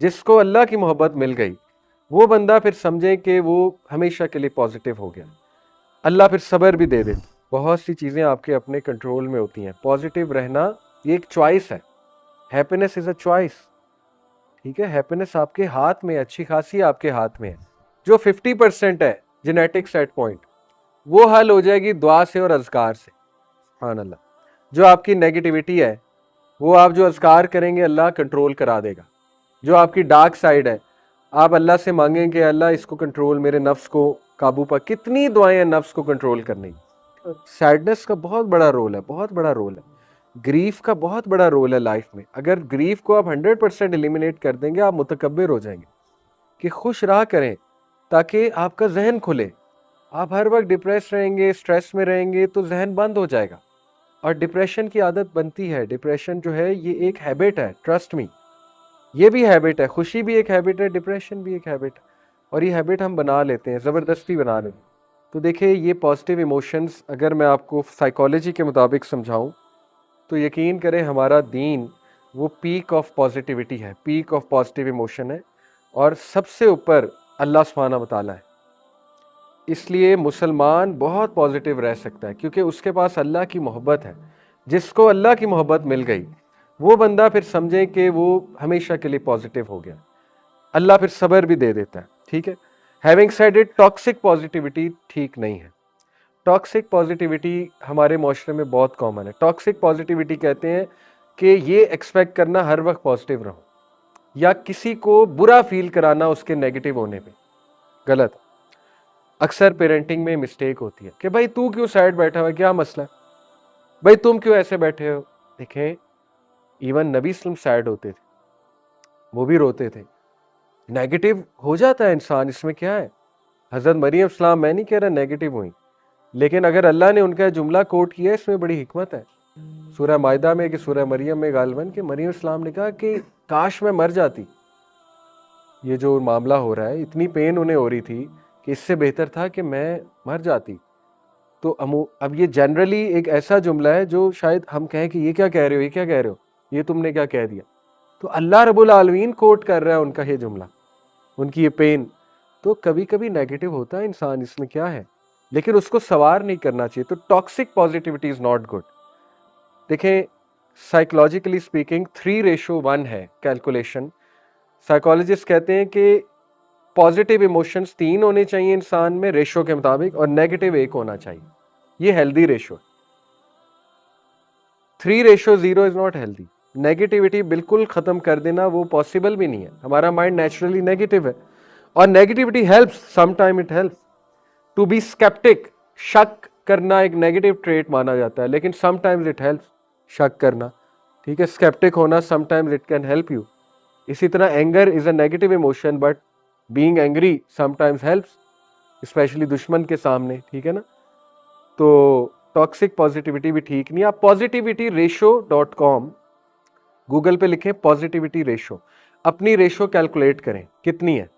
जिसको अल्लाह की मोहब्बत मिल गई, वो बंदा फिर समझे कि वो हमेशा के लिए पॉजिटिव हो गया। अल्लाह फिर सब्र भी दे दे। बहुत सी चीज़ें आपके अपने कंट्रोल में होती हैं। पॉजिटिव रहना ये एक चॉइस है। Happiness is a choice. ठीक है, हैप्पीनेस आपके हाथ में, अच्छी खासी आपके हाथ में है। जो 50% है जेनेटिक सेट पॉइंट, वो हल हो जाएगी दुआ से और अज़कार से। सुभान अल्लाह। जो आपकी नेगेटिविटी है, वो आप जो अज़कार करेंगे अल्लाह कंट्रोल करा देगा। जो आपकी डार्क साइड है, आप अल्लाह से मांगेंगे अल्लाह इसको कंट्रोल, मेरे नफ्स को काबू पर। कितनी दुआएं हैं नफ्स को कंट्रोल करने की। सैडनेस का बहुत बड़ा रोल है, बहुत बड़ा रोल है। ग्रीफ का बहुत बड़ा रोल है लाइफ में। अगर ग्रीफ को आप 100% एलिमिनेट कर देंगे, आप मुतकब्बिर हो जाएंगे। कि खुश रहा करें ताकि आपका जहन खुले। आप हर वक्त डिप्रेस रहेंगे, स्ट्रेस में रहेंगे तो जहन बंद हो जाएगा और डिप्रेशन की आदत बनती है। डिप्रेशन जो है ये एक हैबिट है, ट्रस्ट मी। ये भी हैबिट है, खुशी भी एक हैबिट है, डिप्रेशन भी एक हैबिट है। और ये हैबिट हम बना लेते हैं, ज़बरदस्ती बना लेते हैं। तो देखिए, ये पॉजिटिव इमोशंस अगर मैं आपको साइकोलॉजी के मुताबिक समझाऊं तो यकीन करें हमारा दीन वो पीक ऑफ पॉजिटिविटी है, पीक ऑफ पॉजिटिव इमोशन है। और सबसे ऊपर अल्लाह सुब्हानहू व तआला है। इसलिए मुसलमान बहुत पॉजिटिव रह सकता है क्योंकि उसके पास अल्लाह की मोहब्बत है। जिसको अल्लाह की मोहब्बत मिल गई, वो बंदा फिर समझे कि वो हमेशा के लिए पॉजिटिव हो गया। अल्लाह फिर सब्र भी दे देता है। ठीक है, having said it, toxic positivity ठीक नहीं है। टॉक्सिक पॉजिटिविटी हमारे माशरे में बहुत कॉमन है। टॉक्सिक पॉजिटिविटी कहते हैं कि ये एक्सपेक्ट करना हर वक्त पॉजिटिव रहो या किसी को बुरा फील कराना उसके नेगेटिव होने पे। गलत। अक्सर पेरेंटिंग में मिस्टेक होती है कि भाई तू क्यों साइड बैठा हुआ है, क्या मसला है, भाई तुम क्यों ऐसे बैठे हो। देखें, इवन नबी सल्लम सैड होते थे, वो भी रोते थे। नेगेटिव हो जाता है इंसान, इसमें क्या है। हजरत मरियम सलाम, मैं नहीं कह रहा नेगेटिव हुई, लेकिन अगर अल्लाह ने उनका जुमला कोट किया, इसमें बड़ी हिकमत है। सूरह मायदा में कि सूरह मरियम में गालिबन कि मरियम सलाम ने कहा कि काश मैं मर जाती। ये जो मामला हो रहा है, इतनी पेन उन्हें हो रही थी कि इससे बेहतर था कि मैं मर जाती। तो अब ये जनरली एक ऐसा जुमला है जो शायद हम कहें कि ये क्या कह रहे हो, ये क्या कह रहे हो, ये तुमने क्या कह दिया। तो अल्लाह रब्बुल आलमीन कोट कर रहा है उनका ये जुमला, उनकी ये पेन। तो कभी कभी नेगेटिव होता है इंसान, इसमें क्या है, लेकिन उसको सवार नहीं करना चाहिए। तो toxic positivity is not good. देखें, साइकोलॉजिकली स्पीकिंग 3:1 है कैलकुलेशन। साइकोलॉजिस्ट कहते हैं कि पॉजिटिव इमोशंस 3 होने चाहिए इंसान में रेशो के मुताबिक, और नेगेटिव 1 होना चाहिए। ये हेल्दी रेशो है। 3:0 इज नॉट हेल्दी। नेगेटिविटी बिल्कुल खत्म कर देना वो पॉसिबल भी नहीं है। हमारा माइंड नेचुरली नेगेटिव है और negativity helps, sometime it helps to be sceptic. शक करना एक नेगेटिव ट्रेट माना जाता है, लेकिन समटाइम्स इट हेल्प्स शक करना। ठीक है, स्केप्टिक होना sometimes it can help you. इसी तरह anger is a negative emotion, but being angry sometimes helps, specially दुश्मन के सामने। ठीक है ना। तो टॉक्सिक पॉजिटिविटी भी ठीक नहीं। आप positivityratio.com गूगल पे लिखें पॉजिटिविटी रेशो, अपनी रेशो कैलकुलेट करें कितनी है।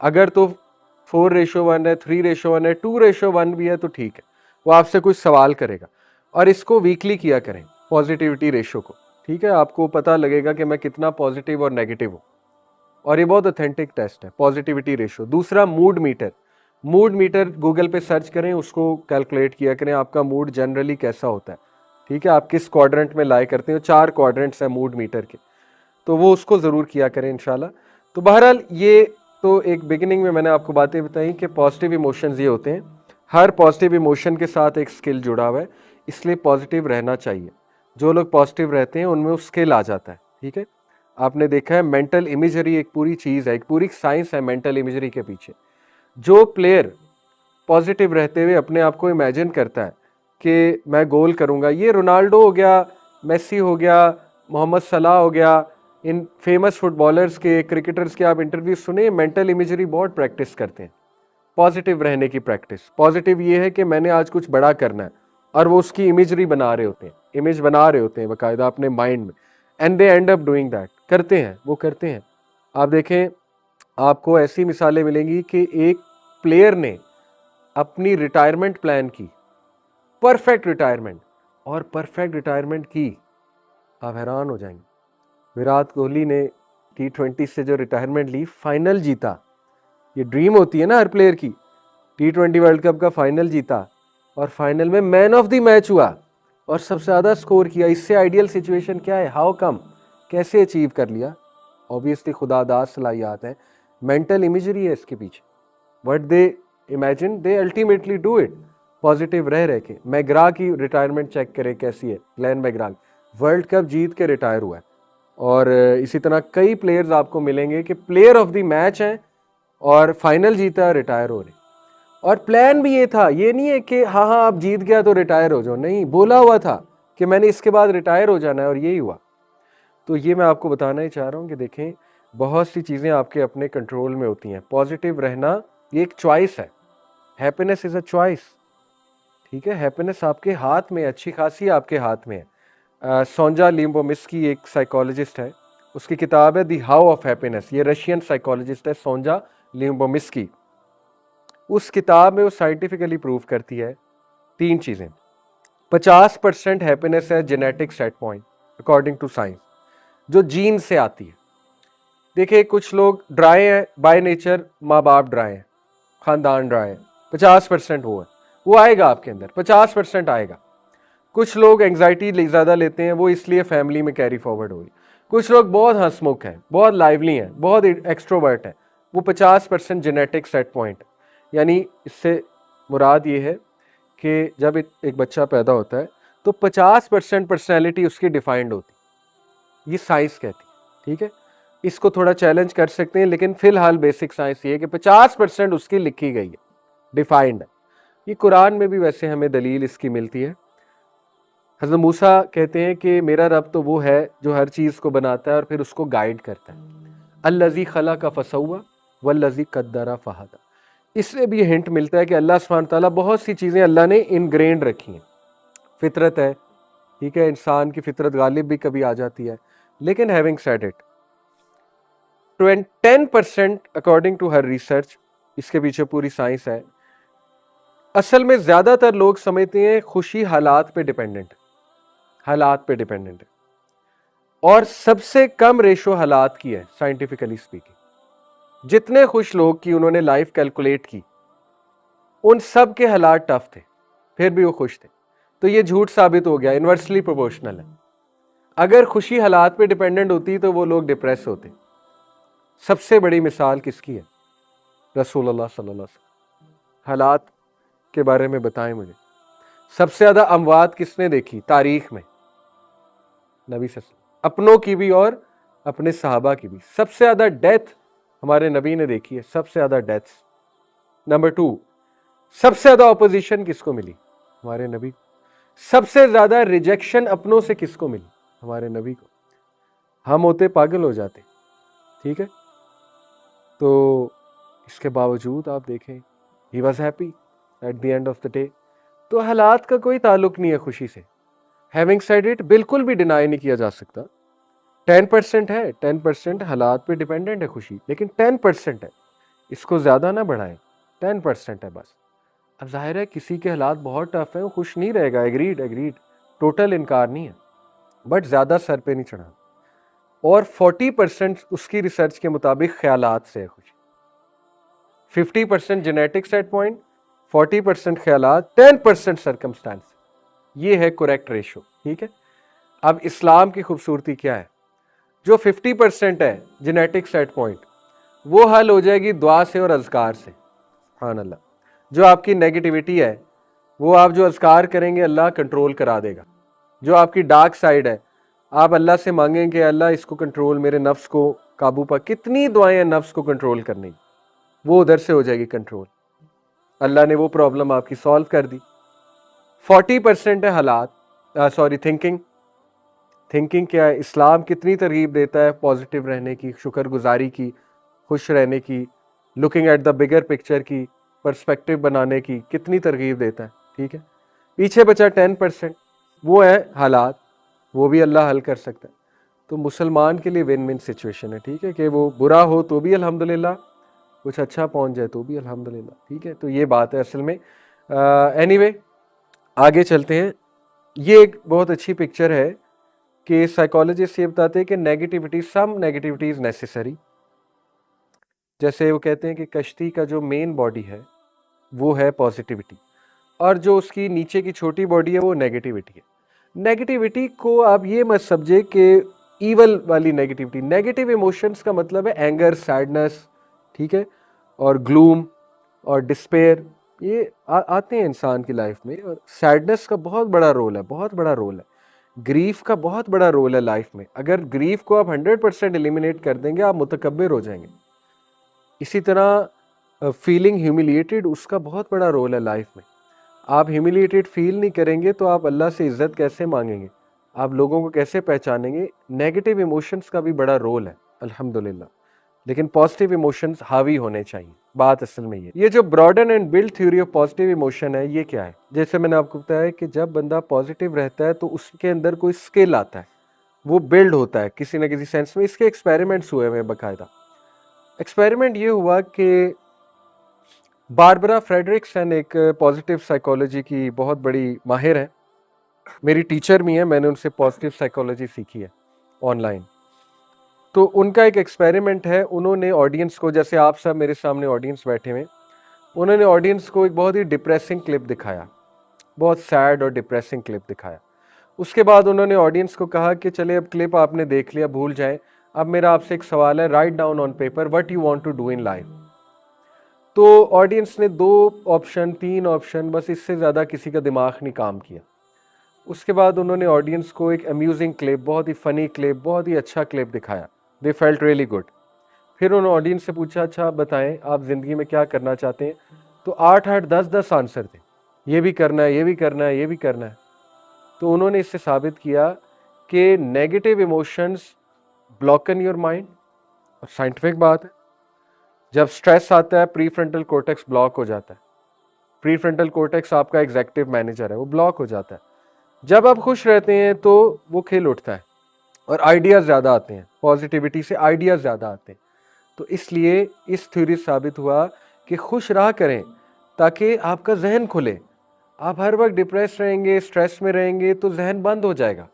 अगर तो 4:1 है, 3:1 है, 2:1 भी है तो ठीक है। वो आपसे कुछ सवाल करेगा और इसको वीकली किया करें पॉजिटिविटी रेशो को। ठीक है, आपको पता लगेगा कि मैं कितना पॉजिटिव और नेगेटिव हूँ। और ये बहुत ऑथेंटिक टेस्ट है पॉजिटिविटी रेशो। दूसरा, mood meter. Mood meter Google पे सर्च करें, उसको कैलकुलेट किया करें आपका मूड जनरली कैसा होता है। ठीक है, आप किस क्वाड्रेंट में लाई करते हो। 4 क्वाड्रेंट्स हैं मूड मीटर के, तो वो उसको ज़रूर किया करें इंशाल्लाह। तो बहरहाल, ये तो एक बिगिनिंग में मैंने आपको बातें बताई कि पॉजिटिव इमोशंस ये होते हैं। हर पॉजिटिव इमोशन के साथ एक स्किल जुड़ा हुआ है, इसलिए पॉजिटिव रहना चाहिए। जो लोग पॉजिटिव रहते हैं उनमें वो स्किल आ जाता है। ठीक है, आपने देखा है मेंटल इमेजरी एक पूरी चीज़ है, एक पूरी साइंस है मेंटल इमेजरी के पीछे। जो प्लेयर पॉजिटिव रहते हुए अपने आप को इमेजिन करता है कि मैं गोल करूंगा, ये रोनाल्डो हो गया, मेसी हो गया, मोहम्मद सलाह हो गया, इन फेमस फुटबॉलर्स के, क्रिकेटर्स के आप इंटरव्यू सुने, मेंटल इमेजरी बहुत प्रैक्टिस करते हैं। पॉजिटिव रहने की प्रैक्टिस। पॉजिटिव ये है कि मैंने आज कुछ बड़ा करना है और वो उसकी इमेजरी बना रहे होते हैं, इमेज बना रहे होते हैं बाकायदा अपने माइंड में। And they and up doing that, करते हैं, वो करते हैं। आप देखें, आपको ऐसी मिसालें मिलेंगी कि एक प्लेयर ने अपनी रिटायरमेंट प्लान की, परफेक्ट रिटायरमेंट, और परफेक्ट रिटायरमेंट की, आप हैरान हो जाएंगे। विराट कोहली ने T20 से जो रिटायरमेंट ली, फाइनल जीता। ये ड्रीम होती है ना हर प्लेयर की, T20 वर्ल्ड कप का फाइनल जीता और फाइनल में मैन ऑफ द मैच हुआ और सबसे ज़्यादा स्कोर किया। इससे आइडियल सिचुएशन क्या है? हाउ कम, कैसे अचीव कर लिया? ऑब्वियसली खुदादार सलाहियात है, मेंटल इमेजरी है इसके पीछे। But they imagine, they ultimately do it, positive रह के। मैग्रा की रिटायरमेंट चेक करें कैसी है। ग्लेन मैग्रा वर्ल्ड कप जीत के रिटायर हुआ है और इसी तरह कई प्लेयर्स आपको मिलेंगे कि प्लेयर ऑफ द मैच हैं और फाइनल जीता, रिटायर हो रहे। और प्लान भी ये था, ये नहीं है कि हाँ हाँ आप जीत गया तो रिटायर हो जाओ, नहीं, बोला हुआ था कि मैंने इसके बाद रिटायर हो जाना है और यही हुआ। तो ये मैं आपको बताना ही चाह रहा हूँ कि देखें, बहुत सी चीज़ें आपके अपने कंट्रोल में होती हैं। पॉजिटिव रहना ये एक चॉइस है। हैप्पीनेस इज़ अ चॉइस, ठीक है। हैप्पीनेस आपके हाथ में, अच्छी खासी आपके हाथ में है। सोंजा लिम्बोमिस्की एक साइकोलॉजिस्ट है, उसकी किताब है दी हाउ ऑफ हैप्पीनेस। ये रशियन साइकोलॉजिस्ट है सोंजा लिम्बोमिस्की। उस किताब में वो साइंटिफिकली प्रूव करती है 3 चीज़ें। 50% हैप्पीनेस है genetic set point according to science, जो जीन से आती है। देखिए कुछ लोग ड्राई हैं बाय नेचर, माँ बाप ड्राई हैं, खानदान ड्राई है, 50% वो आएगा आपके अंदर, 50% आएगा। कुछ लोग एंग्जाइटी ज़्यादा लेते हैं, वो इसलिए फैमिली में कैरी फॉरवर्ड होगी। कुछ लोग बहुत हंसमुख हैं, बहुत लाइवली हैं, बहुत एक्सट्रोवर्ट हैं, वो 50% जेनेटिक सेट पॉइंट। यानी इससे मुराद ये है कि जब एक बच्चा पैदा होता है तो 50% पर्सनैलिटी उसकी डिफाइंड होती, ये साइंस कहती है, ठीक है। इसको थोड़ा चैलेंज कर सकते हैं, लेकिन फिलहाल बेसिक साइंस ये है कि 50% उसकी लिखी गई है, डिफाइंड है। ये कुरान में भी वैसे हमें दलील इसकी मिलती है। हज़रत मूसा कहते हैं कि मेरा रब तो वो है जो हर चीज़ को बनाता है और फिर उसको गाइड करता है। अल्लज़ी खलक़ फसव्वा वल्लज़ी क़द्दर फ़हदा। इससे भी हिंट मिलता है कि अल्लाह सुब्हानहू तआला, बहुत सी चीज़ें अल्लाह ने इनग्रेन्ड रखी हैं। फितरत है, ठीक है, इंसान की फितरत गालिब भी कभी आ जाती है, लेकिन having said it, 10% according to her research, इसके पीछे पूरी साइंस है। असल में ज़्यादातर लोग समझते हैं खुशी हालात पे डिपेंडेंट है, हालात पे डिपेंडेंट है, और सबसे कम रेशो हालात की है साइंटिफिकली स्पीकिंग। जितने खुश लोग की उन्होंने लाइफ कैलकुलेट की, उन सब के हालात टफ थे, फिर भी वो खुश थे। तो ये झूठ साबित हो गया, इन्वर्सली प्रोपोर्शनल है। अगर खुशी हालात पे डिपेंडेंट होती तो वो लोग डिप्रेस होते। सबसे बड़ी मिसाल किसकी है? रसूलुल्लाह सल्लल्लाहु अलैहि वसल्लम। हालात के बारे में बताएं मुझे, सबसे ज्यादा अमवात किसने देखी तारीख में? नबी सल्लल्लाहु अलैहि वसल्लम, अपनों की भी और अपने सहाबा की भी। सबसे ज्यादा डेथ हमारे नबी ने देखी है, सबसे ज्यादा डेथ्स। नंबर 2, सबसे ज्यादा ऑपोजिशन किसको मिली? हमारे नबी को। सबसे ज्यादा रिजेक्शन अपनों से किसको मिली? हमारे नबी को। हम होते पागल हो जाते, ठीक है। तो इसके बावजूद आप देखें, he was happy at the end of the day. तो हालात का कोई ताल्लुक नहीं है खुशी से। हैविंग सेड इट, बिल्कुल भी डिनाई नहीं किया जा सकता। 10% है, 10% हालात पे डिपेंडेंट है खुशी, लेकिन 10% है, इसको ज्यादा ना बढ़ाएं, 10% है बस। अब जाहिर है किसी के हालात बहुत टफ है, वो खुश नहीं रहेगा, एग्रीड एग्रीड, टोटल इनकार नहीं है, बट ज्यादा सर पे नहीं चढ़ा। और 40% उसकी रिसर्च के मुताबिक ख्यालात से है खुशी। 50% जेनेटिक सेट पॉइंट, 40% ख्यालात, 10% सर्कमस्टांस। ये है करेक्ट रेशो, ठीक है। अब इस्लाम की खूबसूरती क्या है? जो 50% है जेनेटिक सेट पॉइंट, वो हल हो जाएगी दुआ से और अज़कार से। सुभान अल्लाह। जो आपकी नेगेटिविटी है, वो आप जो अज़कार करेंगे अल्लाह कंट्रोल करा देगा। जो आपकी डार्क साइड है, आप अल्लाह से मांगेंगे अल्लाह इसको कंट्रोल, मेरे नफ्स को काबू पर। कितनी दुआएं हैं नफ्स को कंट्रोल करने की, वो उधर से हो जाएगी कंट्रोल। अल्लाह ने वो प्रॉब्लम आपकी सॉल्व कर दी। 40% है हालात, सॉरी थिंकिंग। थिंकिंग क्या है? इस्लाम कितनी तरगीब देता है पॉजिटिव रहने की, शुक्रगुजारी की, खुश रहने की, looking at the bigger picture की, पर्सपेक्टिव बनाने की, कितनी तरगीब देता है, ठीक है। पीछे बचा 10%, वो है हालात, वो भी अल्लाह हल कर सकता है। तो मुसलमान के लिए विन विन सिचुएशन है, ठीक है, कि वो बुरा हो तो भी अल्हम्दुलिल्लाह, कुछ अच्छा पहुंच जाए तो भी अल्हम्दुलिल्लाह, ठीक है। तो ये बात है असल में। एनीवे आगे चलते हैं। ये एक बहुत अच्छी पिक्चर है कि साइकोलॉजिस्ट ये बताते हैं कि negativity, some negativity is necessary. जैसे वो कहते हैं कि कश्ती का जो मेन बॉडी है वो है पॉजिटिविटी, और जो उसकी नीचे की छोटी बॉडी है वो नेगेटिविटी है। नेगेटिविटी को आप ये मत समझे कि ईवल वाली नेगेटिविटी। नेगेटिव इमोशंस का मतलब है एंगर, सैडनेस, ठीक है, और ग्लूम और डिस्पेयर, ये आते हैं इंसान की लाइफ में। और सैडनेस का बहुत बड़ा रोल है, बहुत बड़ा रोल है। ग्रीफ का बहुत बड़ा रोल है लाइफ में। अगर ग्रीफ को आप 100% एलिमिनेट कर देंगे, आप मुतकब्बिर हो जाएंगे। इसी तरह फीलिंग ह्यूमिलिएटेड, उसका बहुत बड़ा रोल है लाइफ में। आप ह्यूमिलिएटेड फील नहीं करेंगे तो आप अल्लाह से इज्जत कैसे मांगेंगे, आप लोगों को कैसे पहचानेंगे। नेगेटिव इमोशंस का भी बड़ा रोल है अल्हम्दुलिल्लाह, लेकिन पॉजिटिव इमोशंस हावी होने चाहिए। बात असल में ये जो broaden and build theory of positive emotion है, ये क्या है? जैसे मैंने आपको बताया कि जब बंदा पॉजिटिव रहता है तो उसके अंदर कोई स्किल आता है, वो बिल्ड होता है किसी न किसी सेंस में। इसके एक्सपेरिमेंट्स हुए हैं बाकायदा। एक्सपेरिमेंट ये हुआ कि बारबरा फ्रेडरिक्सन एक पॉजिटिव साइकोलॉजी की बहुत बड़ी माहिर है, मेरी टीचर भी है, मैंने उनसे पॉजिटिव साइकोलॉजी सीखी है ऑनलाइन। तो उनका एक एक्सपेरिमेंट है, उन्होंने ऑडियंस को, जैसे आप सब मेरे सामने ऑडियंस बैठे हुए, उन्होंने ऑडियंस को एक बहुत ही डिप्रेसिंग क्लिप दिखाया, बहुत सैड और डिप्रेसिंग क्लिप दिखाया। उसके बाद उन्होंने ऑडियंस को कहा कि चले अब क्लिप आपने देख लिया, भूल जाएं, अब मेरा आपसे एक सवाल है, write down on paper what you want to do in life. तो ऑडियंस ने 2 ऑप्शन, 3 ऑप्शन, बस इससे ज़्यादा किसी का दिमाग नहीं काम किया। उसके बाद उन्होंने ऑडियंस को एक अम्यूजिंग क्लिप, बहुत ही फ़नी क्लिप, बहुत ही अच्छा क्लिप दिखाया। They felt really good. फिर उन्होंने ऑडियंस से पूछा, अच्छा बताएं आप ज़िंदगी में क्या करना चाहते हैं? तो 8-8, 10-10 आंसर थे, ये भी करना है, ये भी करना है, ये भी करना है। तो उन्होंने इससे साबित किया कि नेगेटिव इमोशंस ब्लॉकन योर माइंड, और साइंटिफिक बात है। जब स्ट्रेस आता है प्री फ्रंटल कोर्टेक्स ब्लॉक हो जाता है। प्री फ्रंटल कोर्टेक्स आपका एग्जीक्यूटिव मैनेजर है, वो ब्लॉक हो जाता है। जब आप खुश रहते हैं तो वो खिल उठता है और आइडियाज़ ज़्यादा आते हैं, पॉजिटिविटी से आइडियाज़ ज़्यादा आते हैं। तो इसलिए इस थ्योरी साबित हुआ कि खुश रहा करें ताकि आपका जहन खुले। आप हर वक्त डिप्रेस रहेंगे, स्ट्रेस में रहेंगे तो जहन बंद हो जाएगा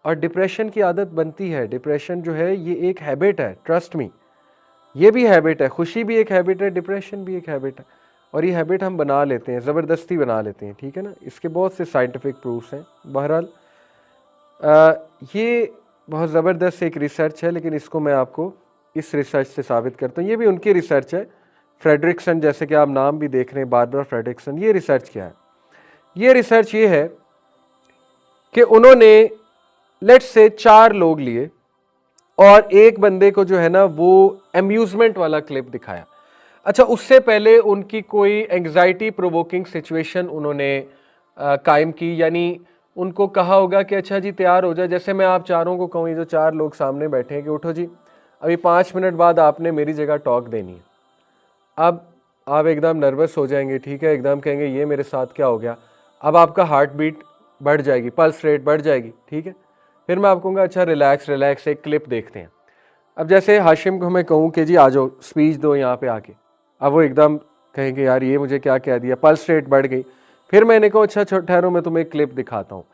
और डिप्रेशन की आदत बनती है। डिप्रेशन जो है ये एक हैबिट है, ट्रस्ट मी, ये भी हैबिट है, खुशी भी एक हैबिट है, डिप्रेशन भी एक हैबिट है। और ये हैबिट हम बना लेते हैं, ज़बरदस्ती बना लेते हैं, ठीक है ना। इसके बहुत से साइंटिफिक प्रूफ्स हैं। बहरहाल ये बहुत ज़बरदस्त एक रिसर्च है, लेकिन इसको मैं आपको इस रिसर्च से साबित करता हूँ। ये भी उनकी रिसर्च है, फ्रेडरिक्सन, जैसे कि आप नाम भी देख रहे हैं, बारबरा फ्रेडरिक्सन। ये रिसर्च क्या है? ये रिसर्च ये है कि उन्होंने लेट्स से 4 लोग लिए और एक बंदे को जो है ना वो अम्यूजमेंट वाला क्लिप दिखाया। अच्छा, उससे पहले उनकी कोई एंग्जाइटी प्रोवोकिंग सिचुएशन उन्होंने कायम की, यानी उनको कहा होगा कि अच्छा जी तैयार हो जाए। जैसे मैं आप चारों को कहूँ, ये जो 4 लोग सामने बैठे हैं, कि उठो जी, अभी 5 मिनट बाद आपने मेरी जगह टॉक देनी है। अब आप एकदम नर्वस हो जाएंगे, ठीक है, एकदम कहेंगे ये मेरे साथ क्या हो गया। अब आपका हार्ट बीट बढ़ जाएगी, पल्स रेट बढ़ जाएगी, ठीक है। फिर मैं आपको कहूँगा अच्छा रिलैक्स रिलैक्स, एक क्लिप देखते हैं। अब जैसे हाशिम को मैं कहूँ कि जी आ जाओ स्पीच दो यहाँ पे आके, अब वो एकदम कहेंगे यार ये मुझे क्या कह दिया, पल्स रेट बढ़ गई। फिर मैंने कहा अच्छा ठहरो, मैं तुम्हें एक क्लिप दिखाता हूँ।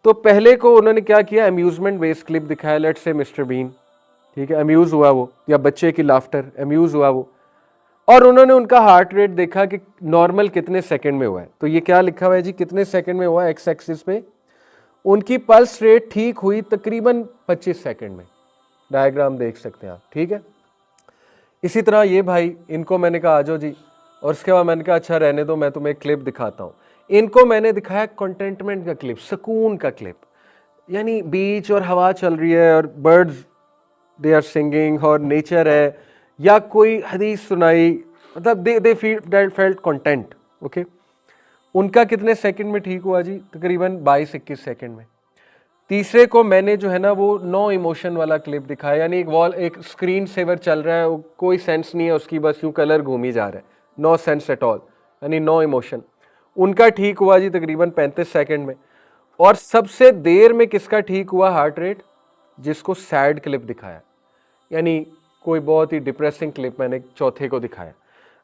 तो पहले को उन्होंने क्या किया, अम्यूजमेंट बेस्ड क्लिप दिखाया, लेट्स से मिस्टर बीन, ठीक है, अम्यूज हुआ वो, या बच्चे की लाफ्टर, अम्यूज हुआ वो। और उन्होंने उनका हार्ट रेट देखा कि नॉर्मल कितने सेकंड में हुआ है। तो ये क्या लिखा हुआ है जी, कितने सेकंड में हुआ है, एक्स एक्सिस पे। उनकी पल्स रेट ठीक हुई तकरीबन 25 सेकंड में, डायग्राम देख सकते हैं आप, ठीक है। इसी तरह ये भाई, इनको मैंने कहा आ जाओ जी, और उसके बाद मैंने कहा अच्छा रहने दो, मैं तुम्हें एक क्लिप दिखाता हूँ। इनको मैंने दिखाया कंटेंटमेंट का क्लिप, सुकून का क्लिप, यानी बीच और हवा चल रही है और बर्ड्स दे आर सिंगिंग और नेचर है, या कोई हदीस सुनाई, मतलब दे फेल्ट कंटेंट, ओके। उनका कितने सेकंड में ठीक हुआ जी, तकरीबन 22-21 सेकंड में। तीसरे को मैंने जो है ना वो नो इमोशन वाला क्लिप दिखाया, यानी एक स्क्रीन सेवर चल रहा है, कोई सेंस नहीं है उसकी, बस यूं कलर घूम ही जा रहा है, नो सेंस एट ऑल, यानी नो इमोशन। उनका ठीक हुआ जी तकरीबन 35 सेकंड में। और सबसे देर में किसका ठीक हुआ हार्ट रेट, जिसको सैड क्लिप दिखाया, यानी कोई बहुत ही डिप्रेसिंग क्लिप मैंने चौथे को दिखाया।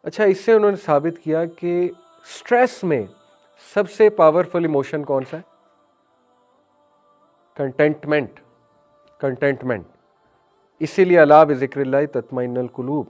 अच्छा, इससे उन्होंने साबित किया कि स्ट्रेस में सबसे पावरफुल इमोशन कौन सा है, कंटेंटमेंट, कंटेंटमेंट। इसीलिए अला बिज़िक्रिल्लाहि तत्मइन्नुल कुलूब,